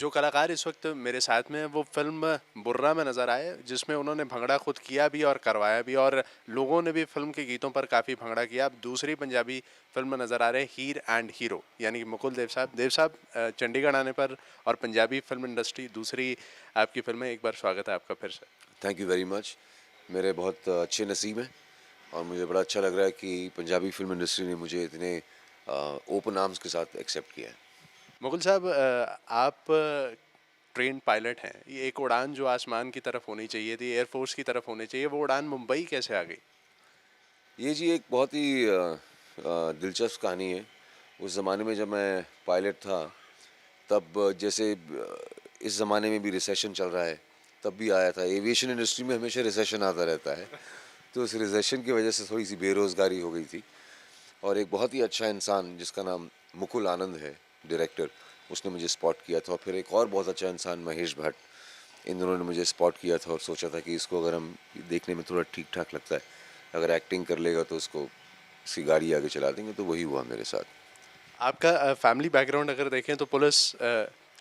जो कलाकार इस वक्त मेरे साथ में हैं वो फिल्म बुर्रा में नज़र आए, जिसमें उन्होंने भंगड़ा खुद किया भी और करवाया भी, और लोगों ने भी फिल्म के गीतों पर काफ़ी भंगड़ा किया। अब दूसरी पंजाबी फिल्म में नज़र आ रहे हैं हीर एंड हीरो, यानी कि मुकुल देव साहब। चंडीगढ़ आने पर और पंजाबी फिल्म इंडस्ट्री दूसरी आपकी फिल्म है, एक बार स्वागत है आपका फिर से। Thank you very much. मेरे बहुत अच्छे नसीब हैं और मुझे बड़ा अच्छा लग रहा है कि पंजाबी फ़िल्म इंडस्ट्री ने मुझे इतने ओपन आर्म्स के साथ एक्सेप्ट किया है। मुकुल साहब, आप ट्रेन पायलट हैं। ये एक उड़ान जो आसमान की तरफ होनी चाहिए थी, एयरफोर्स की तरफ होनी चाहिए, वो उड़ान मुंबई कैसे आ गई? ये जी एक बहुत ही दिलचस्प कहानी है। उस ज़माने में जब मैं पायलट था, तब जैसे इस ज़माने में भी रिसेशन चल रहा है, तब भी आया था। एविएशन इंडस्ट्री में हमेशा रिसेशन आता रहता है। तो उस रिसेशन की वजह से थोड़ी-सी बेरोज़गारी हो गई थी और एक बहुत ही अच्छा इंसान जिसका नाम मुकुल आनंद है, डायरेक्टर, उसने मुझे स्पॉट किया था और फिर एक और बहुत अच्छा इंसान महेश भट्ट, इन दोनों ने मुझे स्पॉट किया था और सोचा था कि इसको अगर हम देखने में थोड़ा ठीक-ठाक लगता है, अगर एक्टिंग कर लेगा तो उसको इसकी गाड़ी आगे चला देंगे, तो वही हुआ मेरे साथ। आपका फैमिली बैकग्राउंड अगर देखें तो पुलिस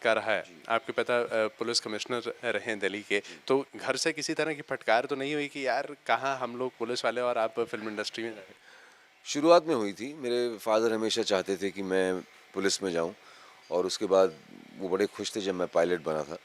का रहा है। जी, आपके पिता पुलिस कमिश्नर रहे हैं दिल्ली के। जी। तो घर से किसी तरह की फटकार तो नहीं हुई कि यार कहाँ हम लोग पुलिस वाले और आप फिल्म इंडस्ट्री में जाए? शुरुआत में हुई थी, मेरे फ़ादर हमेशा चाहते थे कि मैं पुलिस में जाऊँ और उसके बाद वो बड़े खुश थे जब मैं पायलट बना था।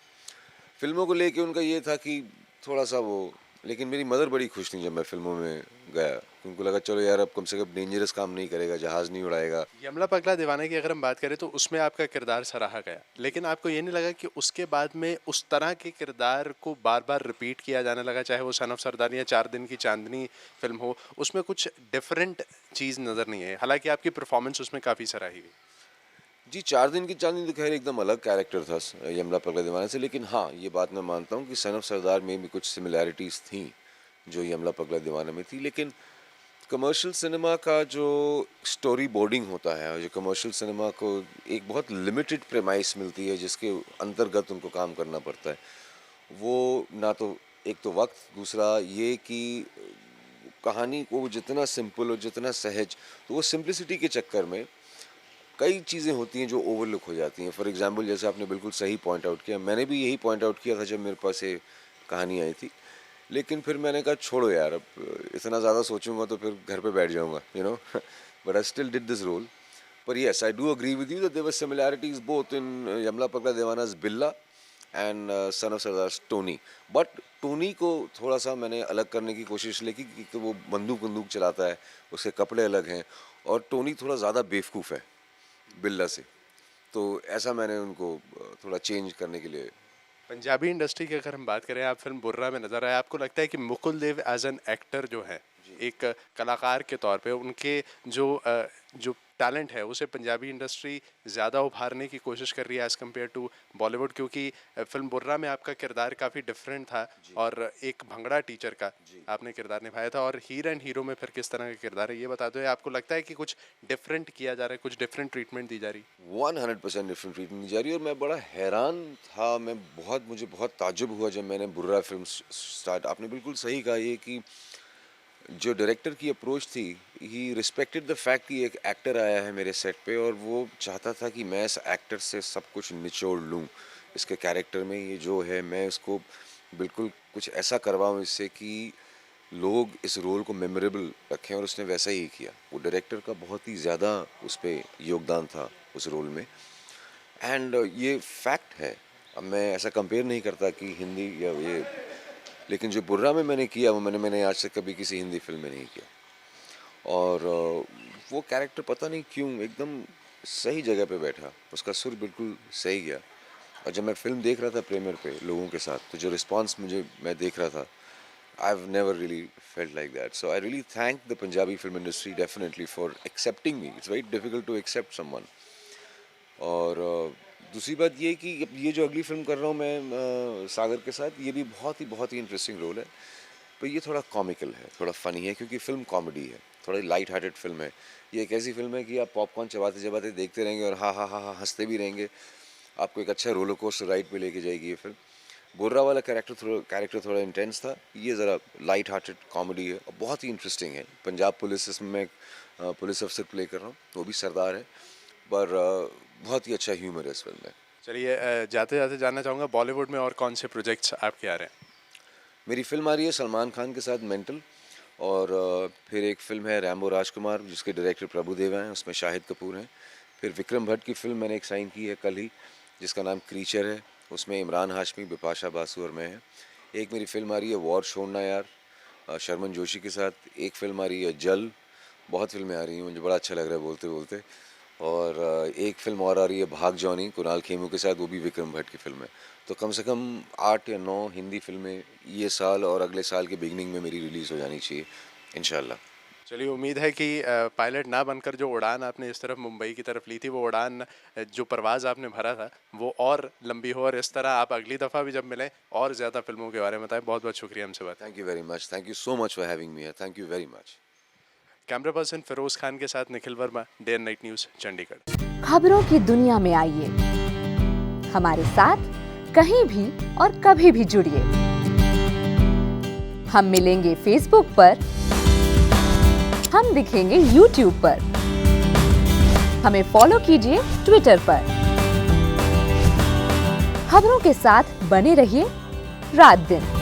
फ़िल्मों को लेके उनका ये था कि थोड़ा-सा वो, लेकिन मेरी मदर बड़ी खुश थीं जब मैं फ़िल्मों में गया। उनको लगा चलो यार अब कम से कम डेंजरस काम नहीं करेगा, जहाज़ नहीं उड़ाएगा। यमला पगला दीवाना की अगर हम बात करें तो उसमें आपका किरदार सराहा गया, लेकिन आपको ये नहीं लगा कि उसके बाद में उस तरह के किरदार को बार बार रिपीट किया जाने लगा, चाहे वो सन ऑफ सरदार या 4 दिन की चांदनी फिल्म हो, उसमें कुछ डिफरेंट चीज़ नज़र नहीं है, हालांकि आपकी परफॉर्मेंस उसमें काफ़ी सराही गई। जी, 4 दिन की चाँदनी तो ख़ैर एकदम अलग कैरेक्टर था यमला पगला दीवाना से, लेकिन हाँ, ये बात मैं मानता हूँ कि सन ऑफ सरदार में भी कुछ सिमिलैरिटीज़ थीं, जो यमला पगला दीवाना में थी। लेकिन कमर्शियल सिनेमा का जो स्टोरी बोर्डिंग होता है और जो कमर्शियल सिनेमा को एक बहुत लिमिटेड प्रेमाइस मिलती है जिसके अंतर्गत उनको काम करना पड़ता है, वो ना तो एक तो वक्त, दूसरा ये कि कहानी को जितना सिंपल और जितना सहज, तो वो सिंप्लिसिटी के चक्कर में कई चीज़ें होती हैं जो ओवरलुक हो जाती हैं। फॉर एग्जांपल जैसे आपने बिल्कुल सही पॉइंट आउट किया, मैंने भी यही पॉइंट आउट किया था जब मेरे पास ये कहानी आई थी। लेकिन फिर मैंने कहा छोड़ो यार, अब इतना ज़्यादा सोचूंगा तो फिर घर पे बैठ जाऊंगा, but I still did this role. पर yes, I do agree with you that there were similarities both in Yamla Pagla Deewana's Billa and son of Sardaar Tony. But Tony को थोड़ा सा मैंने अलग करने की कोशिश की तो वो बंदूक बंदूक चलाता है, उसके कपड़े अलग हैं और टोनी थोड़ा ज़्यादा बेवकूफ़ है बिल्ला से। तो ऐसा मैंने उनको थोड़ा चेंज करने के लिए। पंजाबी इंडस्ट्री की अगर हम बात करें, आप फिल्म बुर्रा में नजर आए, आपको लगता है कि मुकुल देव एज एन एक्टर जो है, जी। एक कलाकार के तौर पे उनके जो टैलेंट है उसे पंजाबी इंडस्ट्री ज़्यादा उभारने की कोशिश कर रही है एज़ कम्पेयर टू बॉलीवुड, क्योंकि फिल्म बुर्रा में आपका किरदार काफ़ी डिफरेंट था जी। और एक भंगड़ा टीचर का जी। आपने किरदार निभाया था, और हीर एंड हीरो में फिर किस तरह का किरदार है ये बता दो, या आपको लगता है कि कुछ डिफरेंट किया जा रहा है, कुछ डिफरेंट ट्रीटमेंट दी जा रही? 100% डिफरेंट ट्रीटमेंट दी जा रही है और मैं बड़ा हैरान था। मुझे बहुत ताज्जुब हुआ जब मैंने बुर्रा फिल्म स्टार्ट। आपने बिल्कुल सही कहा ये कि जो डायरेक्टर की अप्रोच थी, ही रिस्पेक्टेड द फैक्ट कि एक एक्टर आया है मेरे सेट पे और वो चाहता था कि मैं इस एक्टर से सब कुछ निचोड़ लूँ। इसके कैरेक्टर में ये जो है मैं उसको बिल्कुल कुछ ऐसा करवाऊँ इससे कि लोग इस रोल को मेमोरेबल रखें, और उसने वैसा ही किया। वो डायरेक्टर का बहुत ही ज़्यादा उस पे योगदान था उस रोल में। एंड ये फैक्ट है। अब मैं ऐसा कंपेयर नहीं करता कि हिंदी या ये, लेकिन जो बुर्रा में मैंने किया वो मैंने आज तक कभी किसी हिंदी फ़िल्म में नहीं किया। और वो कैरेक्टर पता नहीं क्यों एकदम सही जगह पे बैठा, उसका सुर बिल्कुल सही गया। और जब मैं फ़िल्म देख रहा था प्रीमियर पे लोगों के साथ, तो जो रिस्पॉन्स मैं देख रहा था, I've never really felt like that. So I really thank the Punjabi film industry definitely for accepting me. It's very difficult to accept someone. और दूसरी बात ये कि अब ये जो अगली फ़िल्म कर रहा हूँ मैं सागर के साथ, ये भी बहुत ही इंटरेस्टिंग रोल है। पर ये थोड़ा कॉमिकल है, थोड़ा फ़नी है क्योंकि फ़िल्म कॉमेडी है, थोड़ी लाइट हार्टेड फ़िल्म है। ये एक ऐसी फ़िल्म है कि आप पॉपकॉर्न चबाते-चबाते देखते रहेंगे और हाँ, हाँ, हाँ, हाँ हँसते भी रहेंगे। आपको एक अच्छा रोलर कोस्टर राइड पे लेके जाएगी ये फ़िल्म। बुर्रा वाला कैरेक्टर थोड़ा इंटेंस था, ये ज़रा लाइट हार्टेड कॉमेडी है और बहुत ही इंटरेस्टिंग है। पंजाब पुलिस इसमें मैं पुलिस अफ़सर प्ले कर रहा हूँ, वो भी सरदार है, पर बहुत ही अच्छा ह्यूमर है इस फ़िल्म में। चलिए जाते जाते जानना चाहूँगा बॉलीवुड में और कौन से प्रोजेक्ट्स आपके आ रहे हैं? मेरी फिल्म आ रही है सलमान खान के साथ मेंटल, और फिर एक फिल्म है रैम्बो राजकुमार जिसके डायरेक्टर प्रभुदेवा हैं, उसमें शाहिद कपूर हैं। फिर विक्रम भट्ट की फिल्म मैंने एक साइन की है कल ही, जिसका नाम क्रीचर है, उसमें इमरान हाशमी, बिपाशा बासु और मैं हैं। एक मेरी फिल्म आ रही है वॉर छोड़ना यार, शर्मन जोशी के साथ। एक फिल्म आ रही है जल, बहुत फिल्में आ रही हैं, मुझे बड़ा अच्छा लग रहा है बोलते बोलते। और एक फिल्म और आ रही है भाग जॉनी, कुणाल खेमू के साथ, वो भी विक्रम भट्ट की फिल्म है। तो कम से कम 8 या 9 हिंदी फिल्में ये साल और अगले साल के बिगनिंग में मेरी रिलीज़ हो जानी चाहिए इंशाल्लाह। चलिए उम्मीद है कि पायलट ना बनकर जो उड़ान आपने इस तरफ मुंबई की तरफ ली थी, वो उड़ान जो परवाज़ आपने भरा था वो और लंबी हो, और इस तरह आप अगली दफ़ा भी जब मिलें और ज़्यादा फिल्मों के बारे में बताएं। बहुत बहुत शुक्रिया हमसे बात। Thank you very much, thank you so much for having me, thank you very much. Camera person Firoz Khan के साथ Nikhil Verma, day and night news, Chandigarh. खबरों की दुनिया में आइए, हमारे साथ कहीं भी और कभी भी जुड़िए। हम मिलेंगे फेसबुक पर, हम दिखेंगे यूट्यूब पर, हमें फॉलो कीजिए ट्विटर पर। खबरों के साथ बने रहिए रात दिन।